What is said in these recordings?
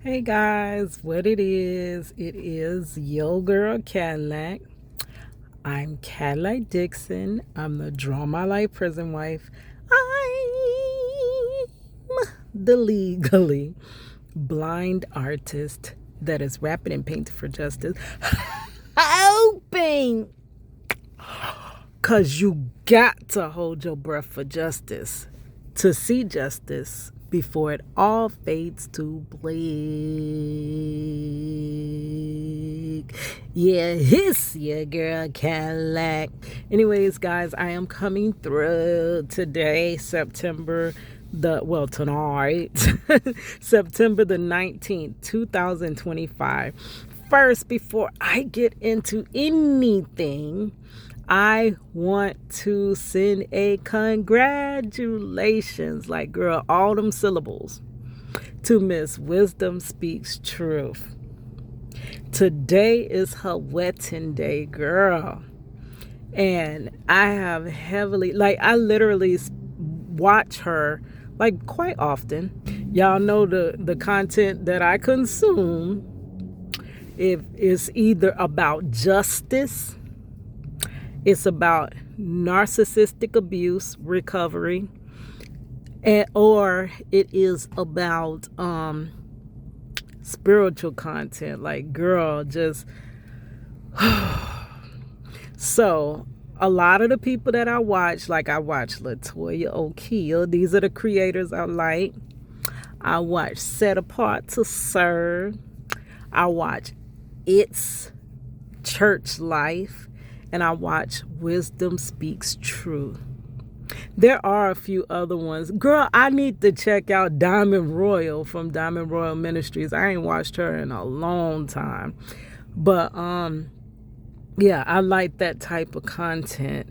Hey guys, what it is Yo Girl Cadillac. I'm Cadillac Dixon. I'm the Draw My Life prison wife. I'm the legally blind artist that is rapping and painting for justice. Hoping, cause you got to hold your breath for justice to see justice before it all fades to black. Yeah, hiss, yeah, girl, Cadillac. Anyways, guys, I am coming through today, tonight, September the 19th, 2025. First, before I get into anything, I want to send a congratulations, like girl, all them syllables, to Miss Wisdom Speaks Truth. Today is her wedding day, girl. And I have I literally watch her like quite often. Y'all know the content that I consume. It is either about justice, it's about narcissistic abuse recovery, or it is about spiritual content. Like, girl, just so a lot of the people that I watch, like I watch Latoya O'Keel. These are the creators I like. I watch Set Apart to Serve. I watch It's Church Life. And I watch Wisdom Speaks Truth. There are a few other ones. Girl, I need to check out Diamond Royal from Diamond Royal Ministries. I ain't watched her in a long time. But yeah, I like that type of content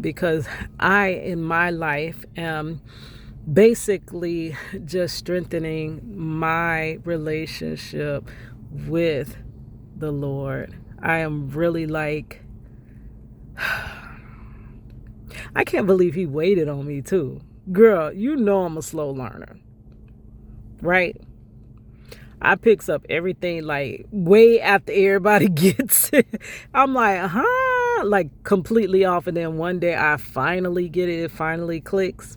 because I, in my life, am basically just strengthening my relationship with the Lord. I am really like, I can't believe he waited on me too. Girl, you know I'm a slow learner, right? I picks up everything like way after everybody gets it. I'm like, huh? Like completely off. And then one day I finally get it. It finally clicks.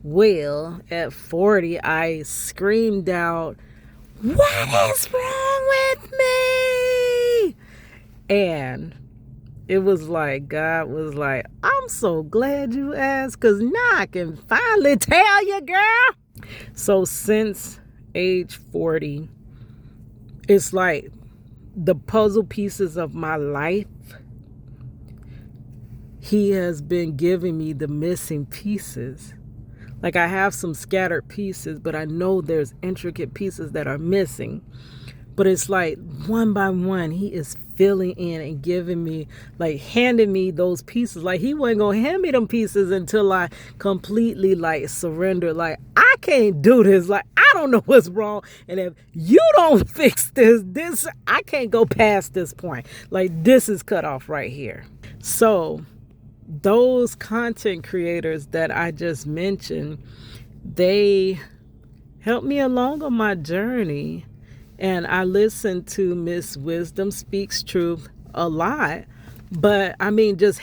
Well, at 40, I screamed out, "What is wrong with me?" And it was like, God was like, I'm so glad you asked, because now I can finally tell you, girl. So since age 40, it's like the puzzle pieces of my life, he has been giving me the missing pieces. Like, I have some scattered pieces, but I know there's intricate pieces that are missing. But it's like one by one, he is filling in and giving me, like handing me those pieces. Like, he wasn't going to hand me them pieces until I completely like surrender. Like, I can't do this. Like, I don't know what's wrong. And if you don't fix this, I can't go past this point. Like, this is cut off right here. So those content creators that I just mentioned, they helped me along on my journey. And I listen to Miss Wisdom Speaks Truth a lot. But I mean, just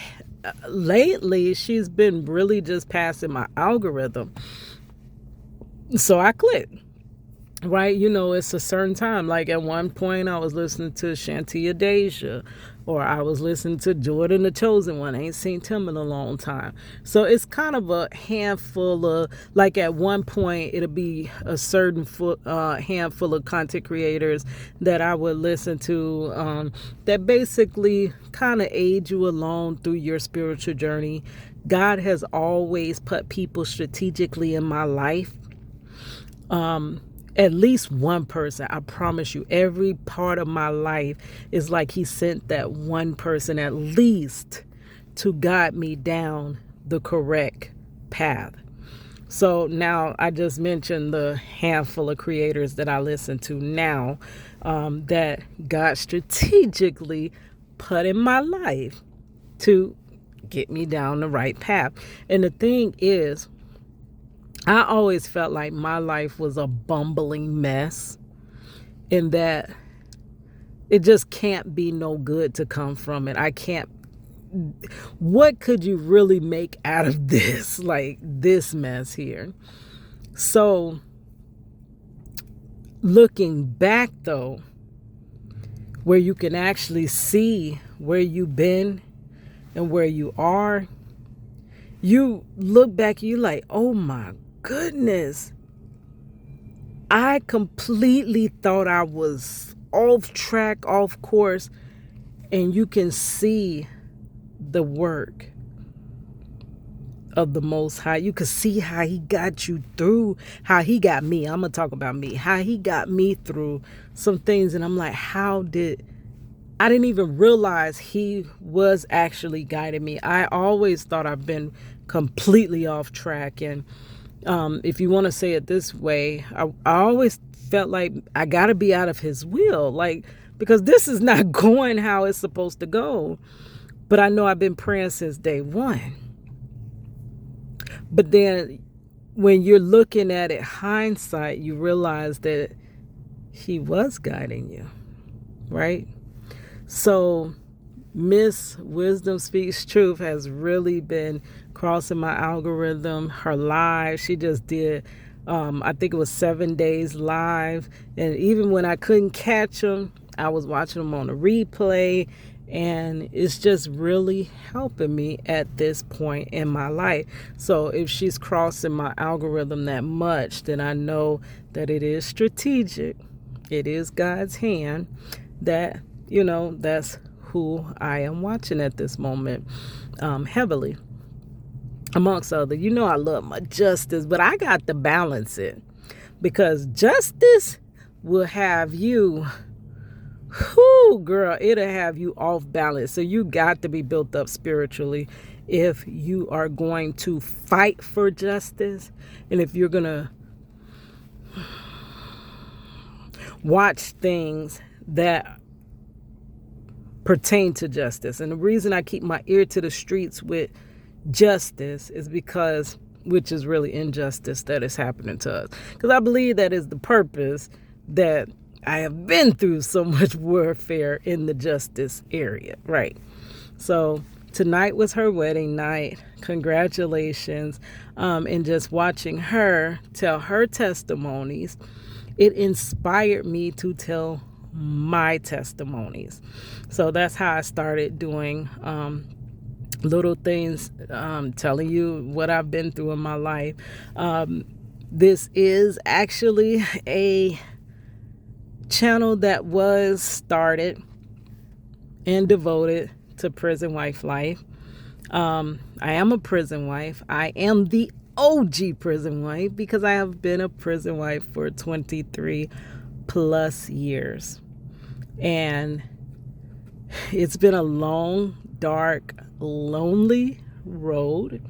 lately, she's been really just passing my algorithm. So I clicked. Right, you know, it's a certain time. Like at one point, I was listening to Shantia Deja, or I was listening to Jordan the Chosen One. I ain't seen him in a long time. So it's kind of a handful of, like at one point, it'll be a certain handful of content creators that I would listen to that basically kind of aid you along through your spiritual journey. God has always put people strategically in my life. At least one person, I promise you, every part of my life is like he sent that one person at least to guide me down the correct path. So now I just mentioned the handful of creators that I listen to now that God strategically put in my life to get me down the right path. And the thing is, I always felt like my life was a bumbling mess. and that it just can't be no good to come from it. I can't. What could you really make out of this? Like this mess here. So, looking back though, where you can actually see where you've been and where you are, you look back, you like, oh my goodness, I completely thought I was off track, off course, and you can see the work of the Most High. You can see how he got you through, how he got me. I'm going to talk about me, how he got me through some things. And I'm like, I didn't even realize he was actually guiding me. I always thought I've been completely off track. And if you want to say it this way, I always felt like I got to be out of his will, like, because this is not going how it's supposed to go. But I know I've been praying since day one. But then when you're looking at it hindsight, you realize that he was guiding you, right? So Miss Wisdom Speaks Truth has really been crossing my algorithm. Her live, she just did, I think it was 7 days live. And even when I couldn't catch them, I was watching them on a replay. And it's just really helping me at this point in my life. So if she's crossing my algorithm that much, then I know that it is strategic. It is God's hand that, that's who I am watching at this moment, heavily. Amongst other, I love my Justice, but I got to balance it, because Justice will have you, girl, it'll have you off balance. So you got to be built up spiritually if you are going to fight for justice, and if you're going to watch things that pertain to justice. And the reason I keep my ear to the streets with justice is because, which is really injustice that is happening to us, because I believe that is the purpose that I have been through so much warfare in the justice area, right? So tonight was her wedding night. Congratulations. And just watching her tell her testimonies, it inspired me to tell my testimonies. So that's how I started doing little things, telling you what I've been through in my life. This is actually a channel that was started and devoted to prison wife life. I am a prison wife. I am the OG prison wife because I have been a prison wife for 23 plus years. And it's been a long, dark, lonely road.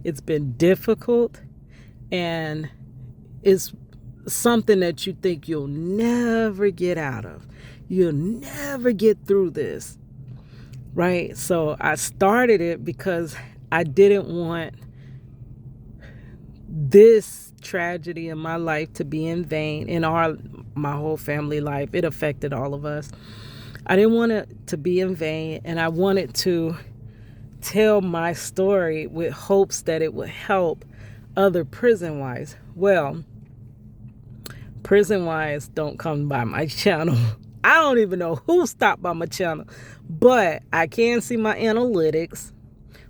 It's been difficult, and it's something that you think you'll never get out of. You'll never get through this, right? So I started it because I didn't want this tragedy in my life to be in vain. My whole family life, it affected all of us. I didn't want it to be in vain, and I wanted to tell my story with hopes that it would help other prison wives. Well, prison wives don't come by my channel. I don't even know who stopped by my channel, but I can see my analytics.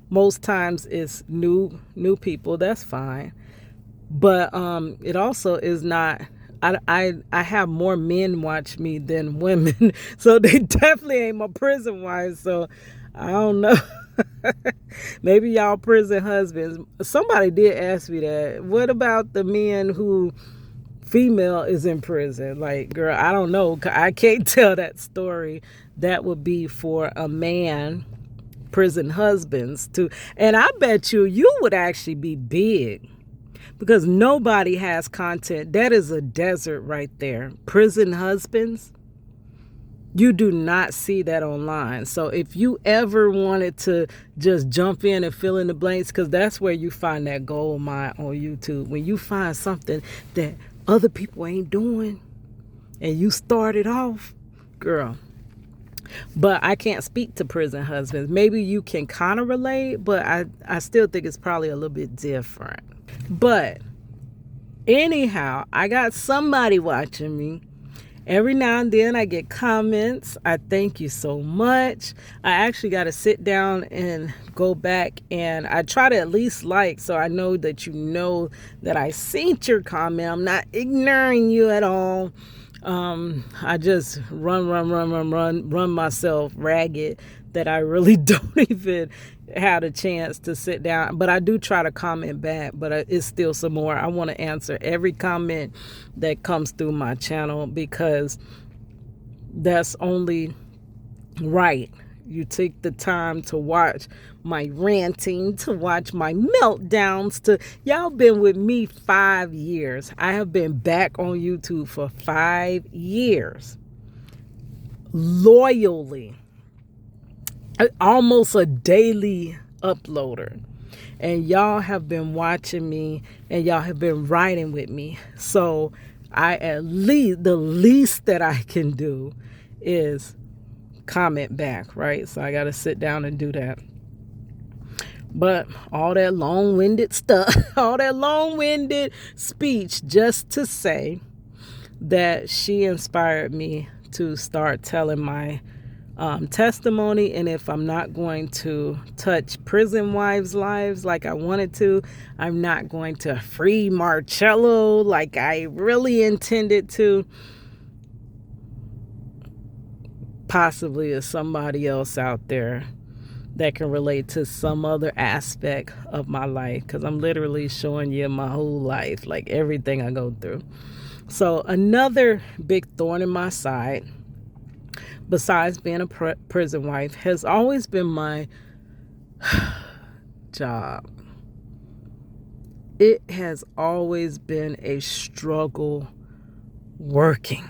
Most times it's new people. That's fine. But it also is not. I have more men watch me than women, so they definitely ain't my prison wives. So I don't know. Maybe y'all prison husbands. Somebody did ask me that. What about the men who female is in prison? Like, girl, I don't know. I can't tell that story. That would be for a man, prison husbands too. And I bet you would actually be big, because nobody has content. That is a desert right there. Prison husbands. You do not see that online. So if you ever wanted to just jump in and fill in the blanks, because that's where you find that gold mine on YouTube. When you find something that other people ain't doing and you started off, girl. But I can't speak to prison husbands. Maybe you can kind of relate, but I still think it's probably a little bit different. But anyhow, I got somebody watching me. Every now and then I get comments. I thank you so much. I actually got to sit down and go back, and I try to at least like, so I know that you know that I seen your comment. I'm not ignoring you at all. I just run myself ragged that I really don't even had a chance to sit down, but I do try to comment back, but it's still some more. I want to answer every comment that comes through my channel, because that's only right. You take the time to watch my ranting, to watch my meltdowns. Y'all been with me 5 years. I have been back on YouTube for 5 years, loyally, almost a daily uploader, and y'all have been watching me, and y'all have been riding with me. So the least that I can do is comment back, right? So I got to sit down and do that. But all that long-winded stuff, all that long-winded speech, just to say that she inspired me to start telling my testimony. And if I'm not going to touch prison wives' lives like I wanted to, I'm not going to free Marcello like I really intended to. Possibly is somebody else out there that can relate to some other aspect of my life, because I'm literally showing you my whole life, like everything I go through. So another big thorn in my side, besides being a prison wife, has always been my job. It has always been a struggle working.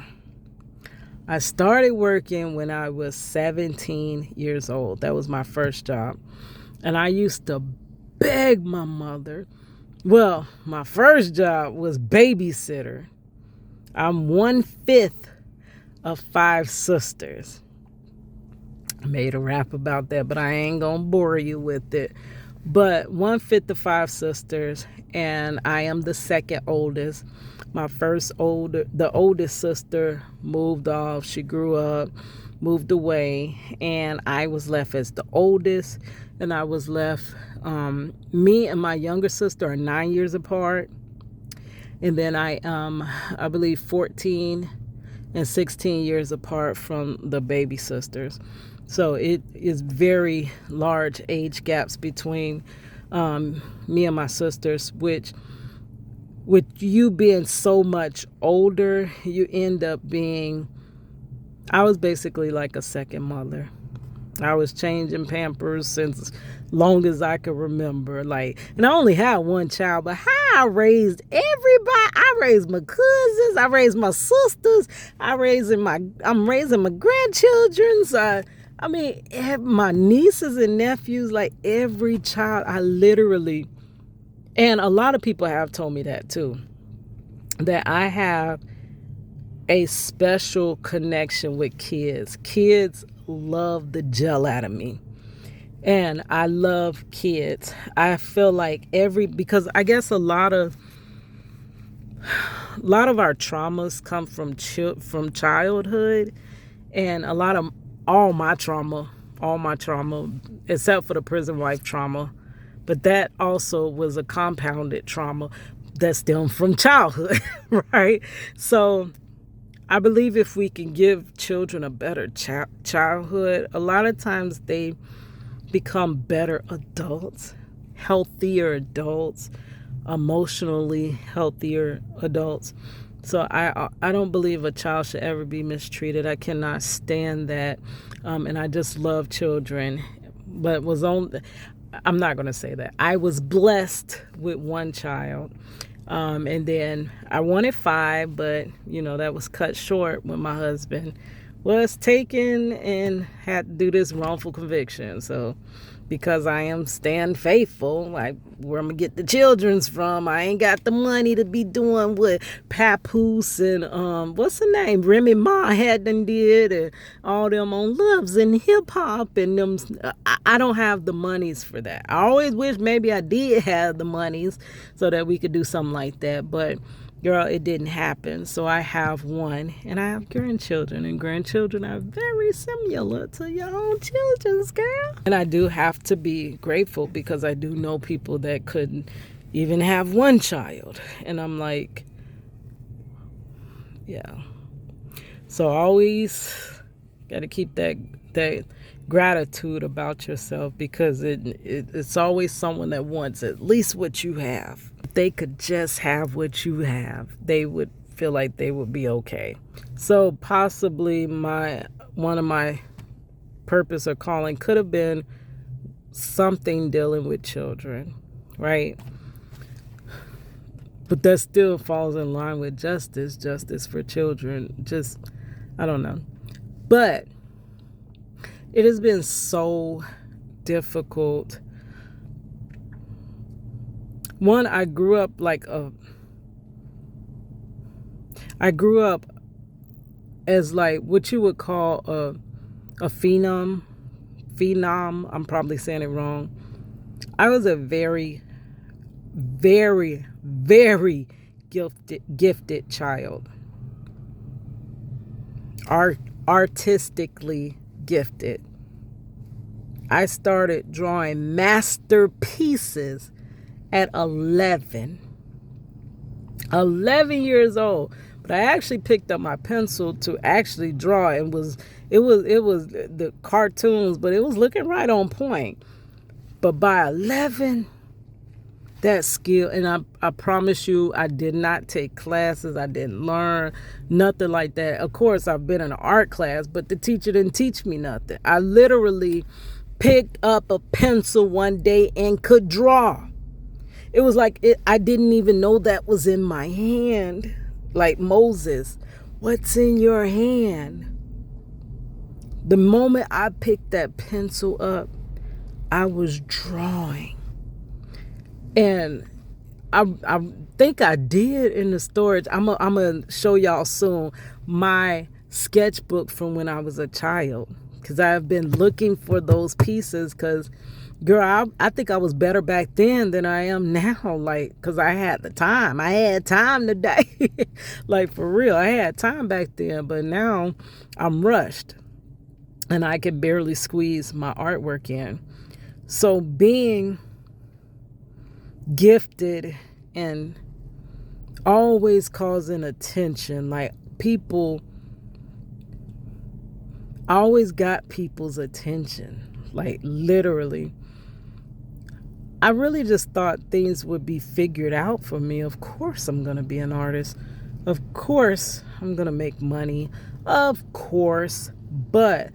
I started working when I was 17 years old. That was my first job. And I used to beg my mother. Well, my first job was babysitter. I'm 1/5 of 5 sisters. I made a rap about that, but I ain't gonna bore you with it. But 1/5 of 5 sisters, and I am the second oldest. The oldest sister moved off. She grew up, moved away, and I was left as the oldest. And I was left, me and my younger sister are 9 years apart. And then I believe 14 and 16 years apart from the baby sisters. So it is very large age gaps between me and my sisters, which, with you being so much older, you end up being, I was basically like a second mother. I was changing Pampers since long as I could remember. And I only had one child, but how I raised everybody. I raised my cousins. I raised my sisters. I'm raising my grandchildren's. My nieces and nephews, like every child, I literally, and a lot of people have told me that too, that I have a special connection with kids. Kids love the gel out of me. And I love kids. I feel like because I guess a lot of our traumas come from childhood, and a lot of all my trauma, except for the prison wife trauma, but that also was a compounded trauma that stemmed from childhood, right? So I believe if we can give children a better childhood, a lot of times they become better adults, healthier adults, emotionally healthier adults. So I don't believe a child should ever be mistreated. I cannot stand that. And I just love children, but I'm not going to say that. I was blessed with one child. And then I wanted 5, but that was cut short when my husband was taken and had to do this wrongful conviction. So because I am staying faithful, like where I'm gonna get the children's from, I ain't got the money to be doing what Papoose and what's the name, Remy Ma had done did, and all them on Loves and Hip Hop and them. I don't have the monies for that. I always wish maybe I did have the monies so that we could do something like that, but girl, it didn't happen. So I have one, and I have grandchildren, and grandchildren are very similar to your own children's, girl. And I do have to be grateful because I do know people that couldn't even have one child. And I'm like, yeah. So always got to keep that gratitude about yourself, because it's always someone that wants at least what you have. If they could just have what you have, they would feel like they would be okay. So possibly one of my purpose or calling could have been something dealing with children, right? But that still falls in line with justice for children. Just, I don't know. But it has been so difficult. One, I grew up as like what you would call a phenom. I'm probably saying it wrong. I was a very, very, very gifted child. Artistically gifted. I started drawing masterpieces at 11 years old. But I actually picked up my pencil to actually draw, and it was the cartoons, but it was looking right on point. But by 11, that skill, and I promise you, I did not take classes. I didn't learn nothing like that. Of course, I've been in an art class, but the teacher didn't teach me nothing. I literally picked up a pencil one day and could draw. It was like I didn't even know that was in my hand. Like Moses, what's in your hand? The moment I picked that pencil up, I was drawing. And I think I did in the storage. I'm going to show y'all soon my sketchbook from when I was a child, because I've been looking for those pieces, because girl, I think I was better back then than I am now, like, because I had the time. I had time today. Like, for real, I had time back then, but now I'm rushed and I can barely squeeze my artwork in. So being gifted and always causing attention, like people, I always got people's attention, like literally. I really just thought things would be figured out for me. Of course I'm going to be an artist. Of course I'm going to make money. Of course. But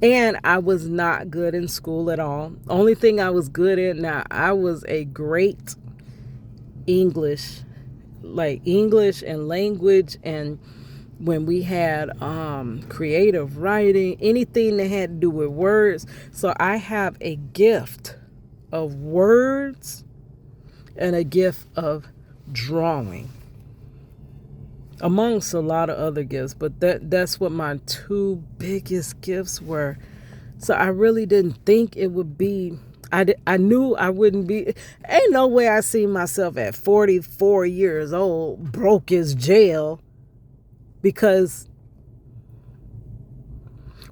and I was not good in school at all. Only thing I was good at, now I was a great English and language, and when we had creative writing, anything that had to do with words. So I have a gift of words and a gift of drawing, amongst a lot of other gifts. But that's what my two biggest gifts were. So I really didn't think it would be, I knew I wouldn't be, ain't no way I see myself at 44 years old, broke as jail. Because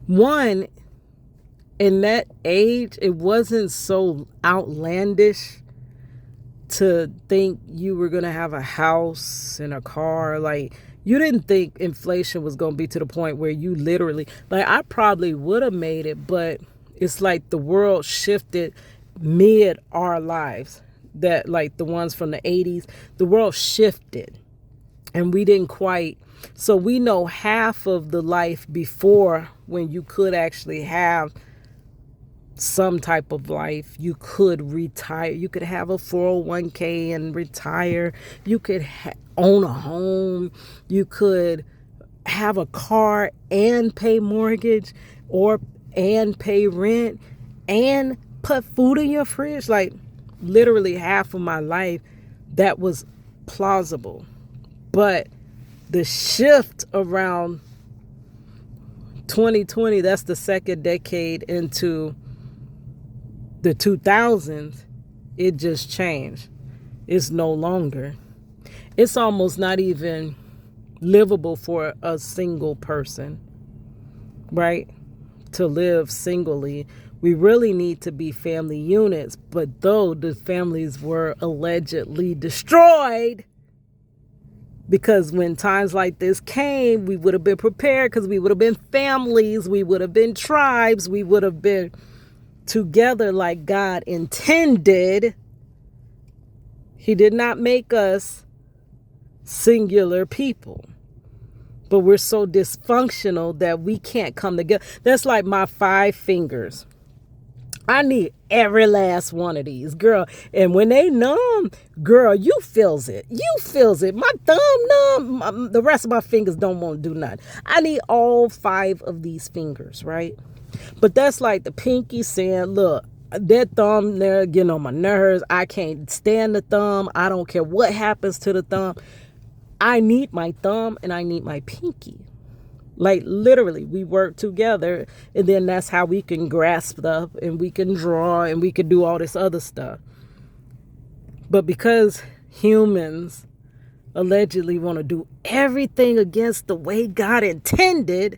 one, in that age, it wasn't so outlandish to think you were going to have a house and a car. Like, you didn't think inflation was going to be to the point where you literally, like, I probably would have made it, but it's like the world shifted mid our lives. That, like the ones from the 80s, the world shifted and we didn't quite. So we know half of the life before, when you could actually have some type of life. You could retire. You could have a 401k and retire. You could own a home. You could have a car and pay mortgage or and pay rent and put food in your fridge. Like literally half of my life, that was plausible. But the shift around 2020, that's the second decade into the 2000s, it just changed. It's no longer. It's almost not even livable for a single person, right? To live singly. We really need to be family units, but though the families were allegedly destroyed, because when times like this came, we would have been prepared because we would have been families, we would have been tribes, we would have been together like God intended. He did not make us singular people, but we're so dysfunctional that we can't come together. That's like my 5 fingers. I need every last one of these, girl. And when they numb, girl, you feels it. You feels it. My thumb numb. The rest of my fingers don't want to do nothing. I need all 5 of these fingers, right? But that's like the pinky saying, look, that thumb there getting on my nerves. I can't stand the thumb. I don't care what happens to the thumb. I need my thumb and I need my pinky. Like literally, we work together, and then that's how we can grasp stuff and we can draw and we can do all this other stuff. But because humans allegedly want to do everything against the way God intended,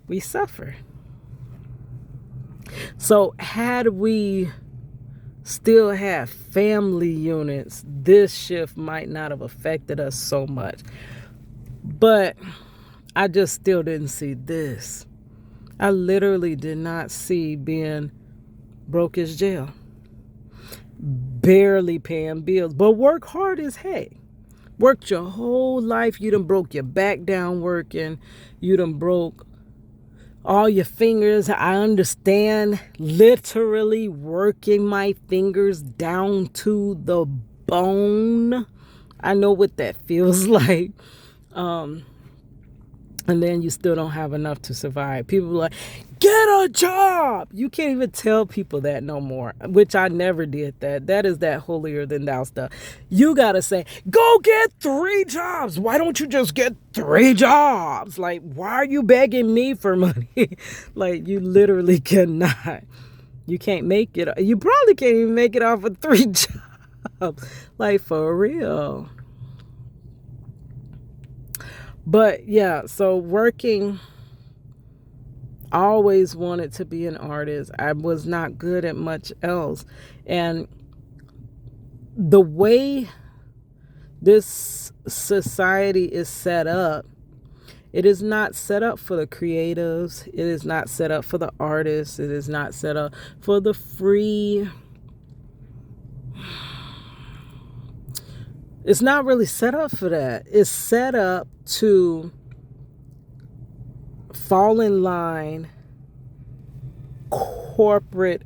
we suffer. So had we still have family units, this shift might not have affected us so much. But I just still didn't see this. I literally did not see being broke as jail, barely paying bills, but work hard as heck. Worked your whole life. You done broke your back down working. You done broke all your fingers. I understand literally working my fingers down to the bone. I know what that feels like. And then you still don't have enough to survive. People are like, get a job. You can't even tell people that no more, which I never did that. That is that holier than thou stuff. You got to say, go get 3 jobs. Why don't you just get 3 jobs? Like, why are you begging me for money? Like, you literally cannot. You can't make it. You probably can't even make it off of 3 jobs. Like, for real. But yeah, so working, I always wanted to be an artist. I was not good at much else. And the way this society is set up, it is not set up for the creatives. It is not set up for the artists. It is not set up for the free. It's not really set up for that. It's set up to fall in line corporate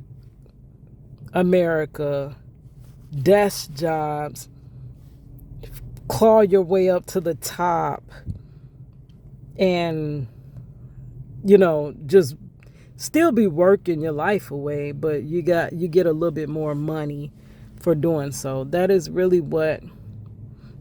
America, desk jobs, claw your way up to the top, and, just still be working your life away, but you get a little bit more money for doing so. That is really what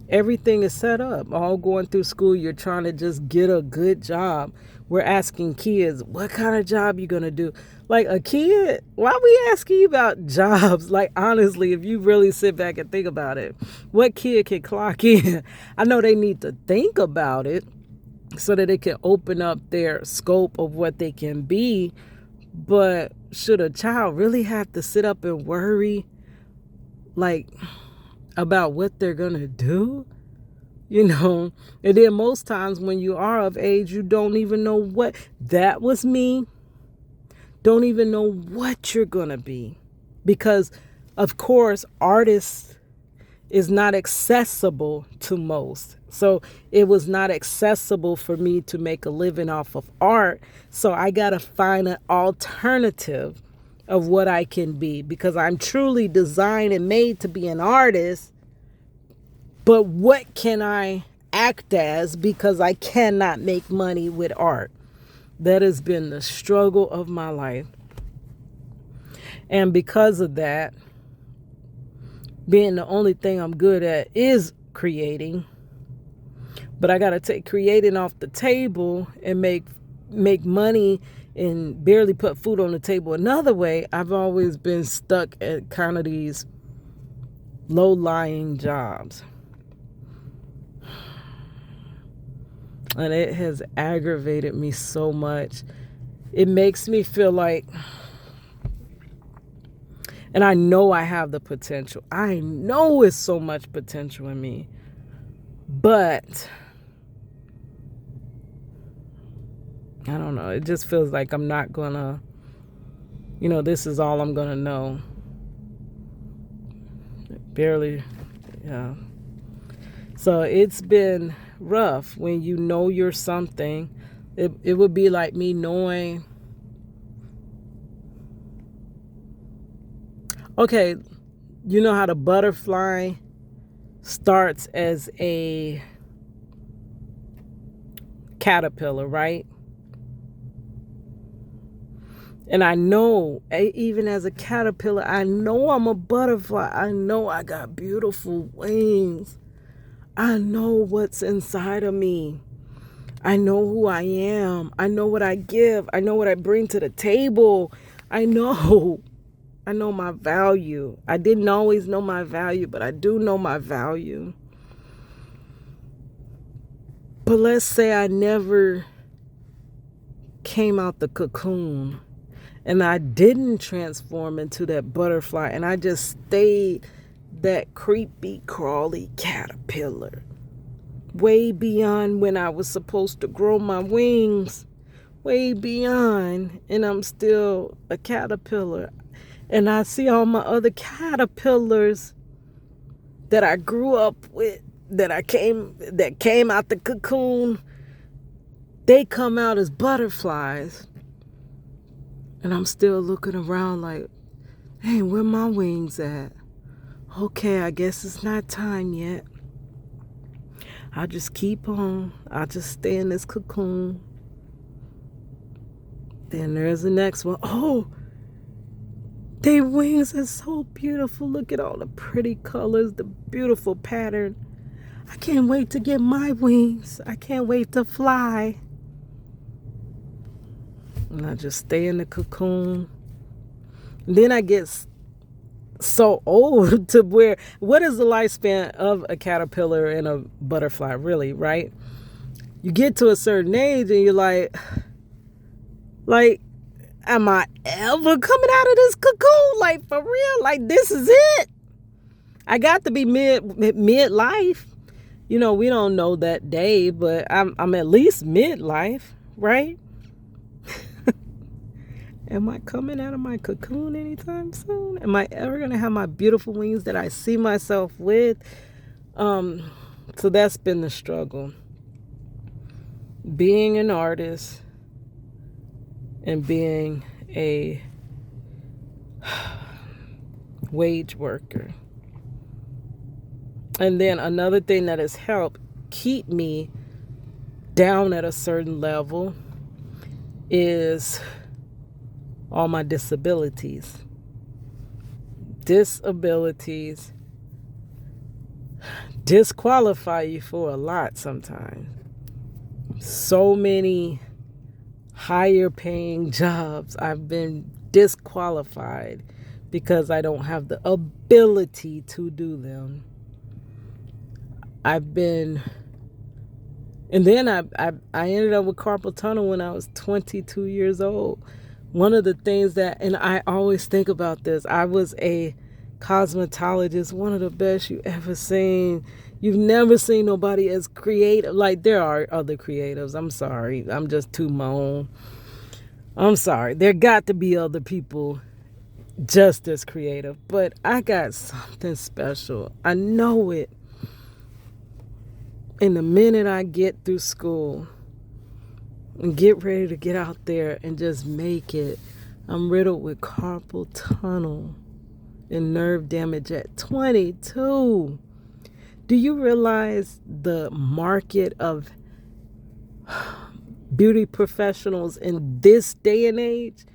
everything is set up. All going through school, you're trying to just get a good job. We're asking kids, what kind of job you gonna do? Like a kid, why are we asking you about jobs? Like, honestly, if you really sit back and think about it, what kid can clock in? I know they need to think about it so that it can open up their scope of what they can be. But should a child really have to sit up and worry, like, about what they're gonna do? And then most times when you are of age, you don't even know what. That was me. Don't even know what you're gonna be, because of course artists is not accessible to most. So it was not accessible for me to make a living off of art. So I gotta find an alternative of what I can be, because I'm truly designed and made to be an artist. But what can I act as, because I cannot make money with art? That has been the struggle of my life. And because of that, being the only thing I'm good at is creating. But I got to take creating off the table and make money and barely put food on the table another way. I've always been stuck at kind of these low-lying jobs. And it has aggravated me so much. It makes me feel like, and I know I have the potential. I know it's so much potential in me. But I don't know. It just feels like I'm not gonna, this is all I'm gonna know. Barely, yeah. So it's been rough when you know you're something. It would be like me knowing, okay, you know how the butterfly starts as a caterpillar, right? And I know, even as a caterpillar, I know I'm a butterfly. I know I got beautiful wings. I know what's inside of me. I know who I am. I know what I give. I know what I bring to the table. I know my value. I didn't always know my value, but I do know my value. But let's say I never came out the cocoon and I didn't transform into that butterfly, and I just stayed that creepy, crawly caterpillar, way beyond when I was supposed to grow my wings, way beyond, and I'm still a caterpillar. And I see all my other caterpillars that I grew up with, that came out the cocoon, they come out as butterflies. And I'm still looking around like, hey, where my wings at? Okay, I guess it's not time yet. I'll just keep on. I'll just stay in this cocoon. Then there's the next one. Oh, their wings are so beautiful. Look at all the pretty colors, the beautiful pattern. I can't wait to get my wings. I can't wait to fly. And I just stay in the cocoon. And then I get so old to where, what is the lifespan of a caterpillar and a butterfly, really, right? You get to a certain age and you're like, am I ever coming out of this cocoon? Like, for real? Like, this is it? I got to be midlife. We don't know that day, but I'm at least midlife, right? Am I coming out of my cocoon anytime soon? Am I ever going to have my beautiful wings that I see myself with? So that's been the struggle. Being an artist and being a wage worker. And then another thing that has helped keep me down at a certain level is all my disabilities. Disabilities disqualify you for a lot sometimes. So many higher paying jobs, I've been disqualified because I don't have the ability to do them. And then I ended up with carpal tunnel when I was 22 years old. One of the things that, and I always think about this, I was a cosmetologist, one of the best you ever seen. You've never seen nobody as creative. Like, there are other creatives. I'm sorry. I'm just too my own. I'm sorry. There got to be other people just as creative. But I got something special. I know it. And the minute I get through school and get ready to get out there and just make it, I'm riddled with carpal tunnel and nerve damage at 22. Do you realize the market of beauty professionals in this day and age?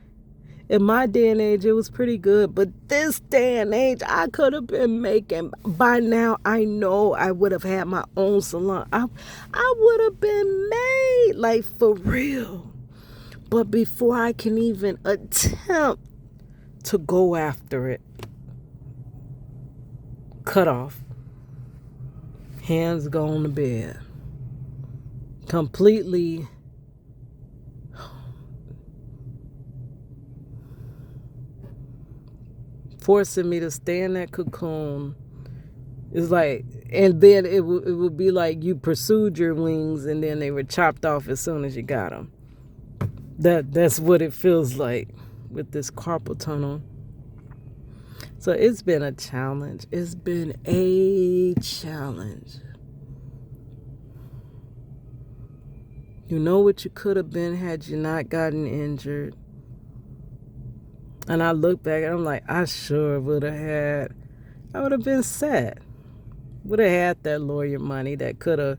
In my day and age, it was pretty good. But this day and age, I could have been making, by now, I know I would have had my own salon. I would have been made, like, for real. But before I can even attempt to go after it, cut off. Hands gone to bed. Completely forcing me to stay in that cocoon. It's like, and then it would be like you pursued your wings and then they were chopped off as soon as you got them. That's what it feels like with this carpal tunnel. So it's been a challenge. It's been a challenge. You know what you could have been had you not gotten injured. And I look back and I'm like, I sure would have been set. Would have had that lawyer money that could have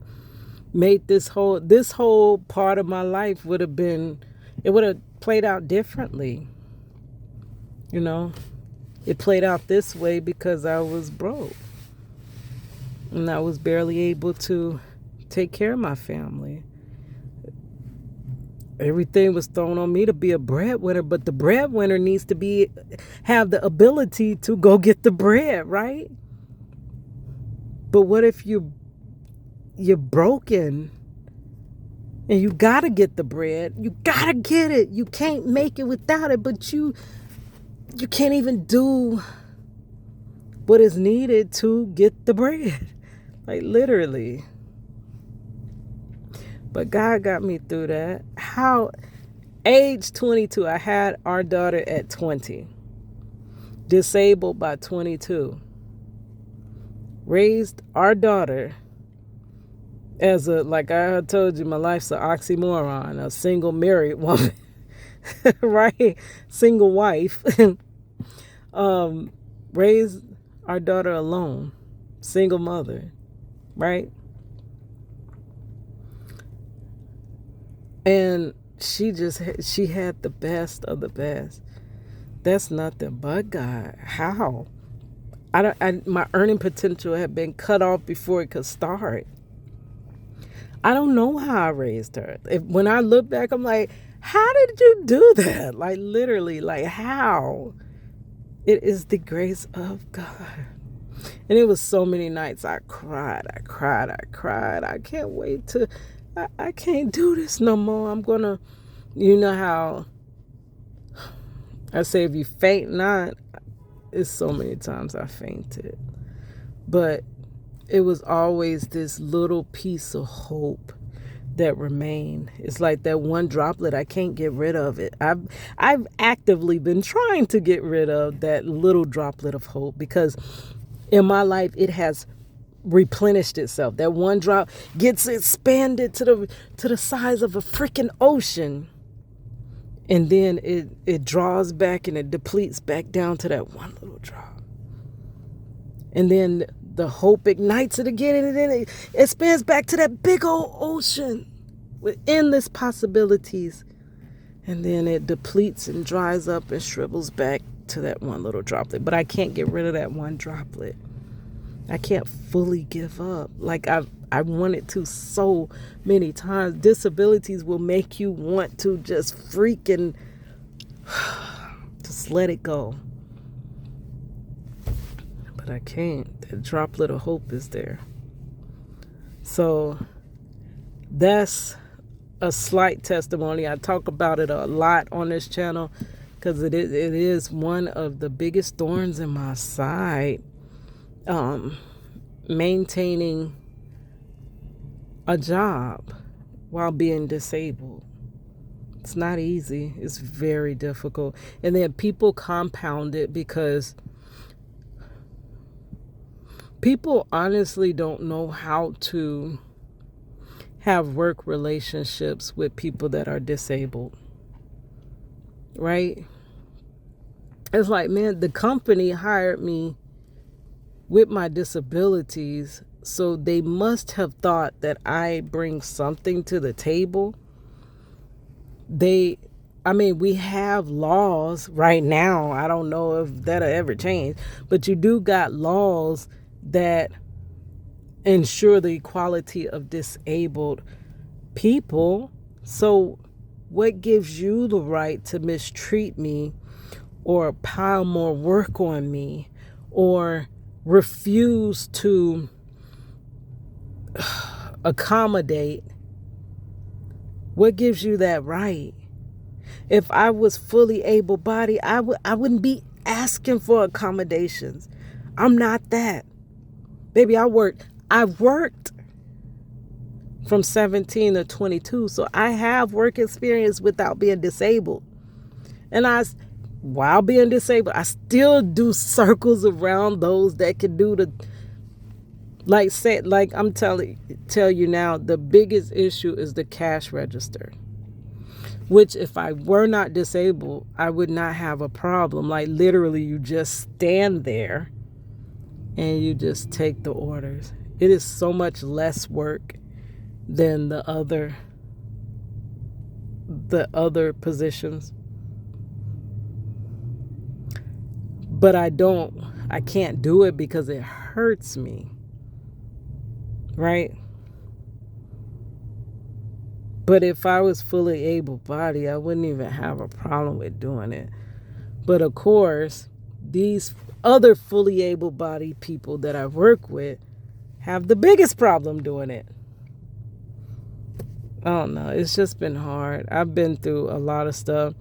made this whole part of my life would have played out differently. You know, it played out this way because I was broke. And I was barely able to take care of my family. Everything was thrown on me to be a breadwinner, but the breadwinner needs to have the ability to go get the bread, right? But what if you're broken and you gotta get the bread? You gotta get it. You can't make it without it, but you can't even do what is needed to get the bread. Like literally. But God got me through that. Age 22, I had our daughter at 20. Disabled by 22. Raised our daughter as like I told you, my life's an oxymoron, a single married woman, right? Single wife. Raised our daughter alone, single mother, right? And she had the best of the best. That's nothing but God. How? My earning potential had been cut off before it could start. I don't know how I raised her. When I look back, I'm like, how did you do that? Like literally, like how? It is the grace of God. And it was so many nights I cried. I can't wait to... I can't do this no more. I'm gonna, you know how I say, if you faint not, it's so many times I fainted. But it was always this little piece of hope that remained. It's like that one droplet, I can't get rid of it. I've actively been trying to get rid of that little droplet of hope, because in my life it has replenished itself. That one drop gets expanded to the size of a freaking ocean, and then it draws back and it depletes back down to that one little drop, and then the hope ignites it again, and then it expands back to that big old ocean with endless possibilities, and then it depletes and dries up and shrivels back to that one little droplet. But I can't get rid of that one droplet. I can't fully give up like I wanted to so many times. Disabilities will make you want to just freaking just let it go. But I can't. That droplet of hope is there. So that's a slight testimony. I talk about it a lot on this channel because it is one of the biggest thorns in my side. Maintaining a job while being disabled. It's not easy. It's very difficult. And then people compound it because people honestly don't know how to have work relationships with people that are disabled. Right? It's like, man, the company hired me with my disabilities, so they must have thought that I bring something to the table. We have laws right now. I don't know if that'll ever change, but you do got laws that ensure the equality of disabled people. So what gives you the right to mistreat me or pile more work on me or refuse to accommodate? What gives you that right? If I was fully able-bodied, I wouldn't be asking for accommodations. I'm not that. Baby, I worked from 17 to 22, so I have work experience without being disabled. And while being disabled, I still do circles around those that can do the, I'm tell you now, the biggest issue is the cash register. Which, if I were not disabled, I would not have a problem. Like, literally, you just stand there and you just take the orders. It is so much less work than the other positions. But I can't do it because it hurts me. Right? But if I was fully able-bodied, I wouldn't even have a problem with doing it. But of course, these other fully able-bodied people that I work with have the biggest problem doing it. I don't know. It's just been hard. I've been through a lot of stuff,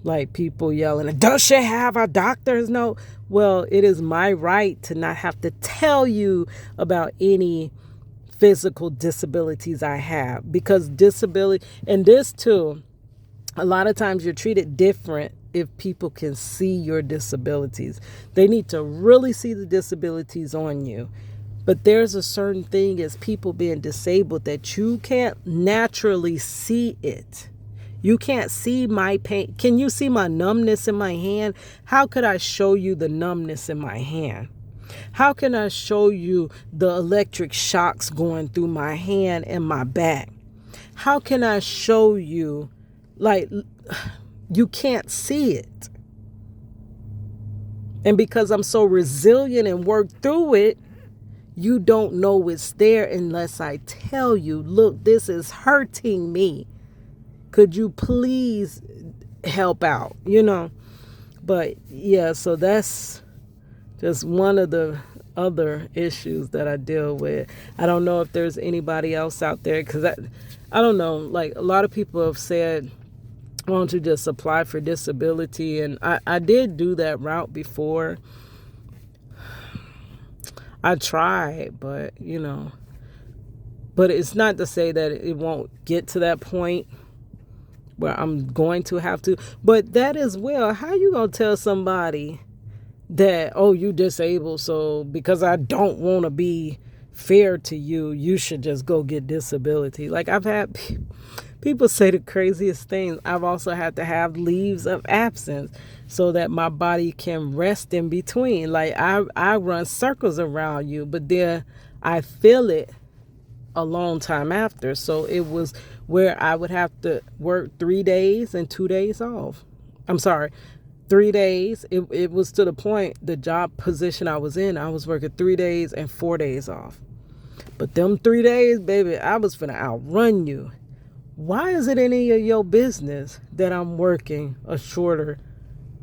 like people yelling, does she have a doctor's note? Well, it is my right to not have to tell you about any physical disabilities I have, because disability, and this too, a lot of times you're treated different if people can see your disabilities. They need to really see the disabilities on you. But there's a certain thing as people being disabled that you can't naturally see it. You can't see my pain. Can you see my numbness in my hand? How could I show you the numbness in my hand? How can I show you the electric shocks going through my hand and my back? How can I show you, you can't see it. And because I'm so resilient and work through it, you don't know it's there unless I tell you, look, this is hurting me. Could you please help out? But yeah, so that's just one of the other issues that I deal with. I don't know if there's anybody else out there, because I don't know, like a lot of people have said, why don't you just apply for disability? And I did do that route before. I tried, but it's not to say that it won't get to that point where I'm going to have to. But that as well, how you gonna tell somebody that, oh, you disabled, so because I don't want to be fair to you, you should just go get disability? Like, I've had people say the craziest things. I've also had to have leaves of absence so that my body can rest in between. Like, I run circles around you, but then I feel it a long time after. So it was where I would have to work 3 days and 2 days off. I'm sorry, 3 days. It was to the point, the job position I was in, I was working 3 days and 4 days off. But them 3 days, baby, I was finna outrun you. Why is it any of your business that I'm working a shorter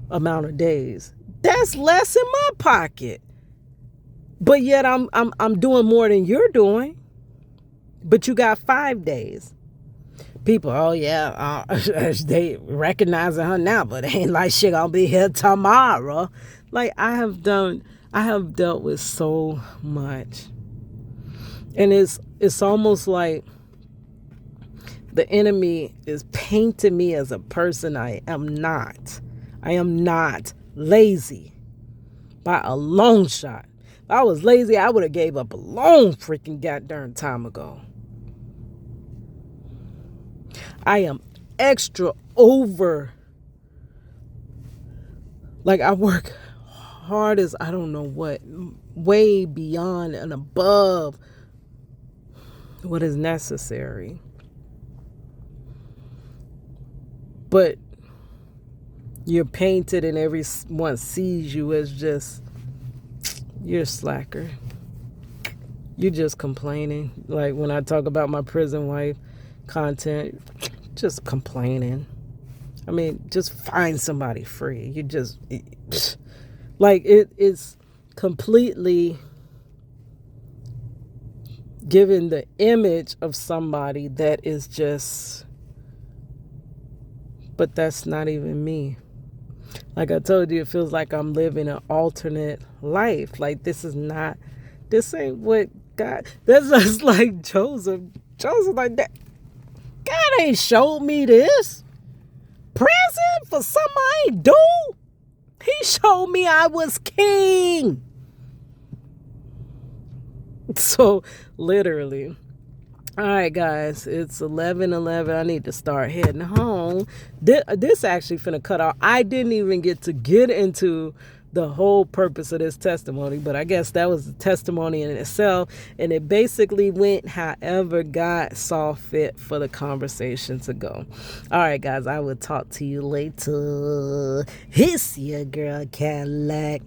amount of days? That's less in my pocket. But yet I'm doing more than you're doing. But you got 5 days. People, oh yeah, they recognizing her now, but it ain't like she gonna be here tomorrow. Like, I have dealt with so much. And it's almost like the enemy is painting me as a person I am not. I am not lazy by a long shot. If I was lazy, I would have gave up a long freaking goddamn time ago. I am extra over Like I work hard as I don't know what, way beyond and above what is necessary. But you're painted and everyone sees you as just, you're a slacker. You're just complaining. Like when I talk about my prison wife content, just complaining. I mean, just find somebody free. You just, like it's completely giving the image of somebody that is just, but that's not even me. Like I told you, it feels like I'm living an alternate life. Like this ain't what God, that's just like Joseph. Joseph like that. God ain't showed me this. Present for something I ain't do. He showed me I was king. So literally. All right, guys, it's 11:11. I need to start heading home. This actually finna cut off. I didn't even get to get into the whole purpose of this testimony, but I guess that was a testimony in itself, and it basically went however God saw fit for the conversation to go. All right, guys, I will talk to you later. It's your girl Cadillac.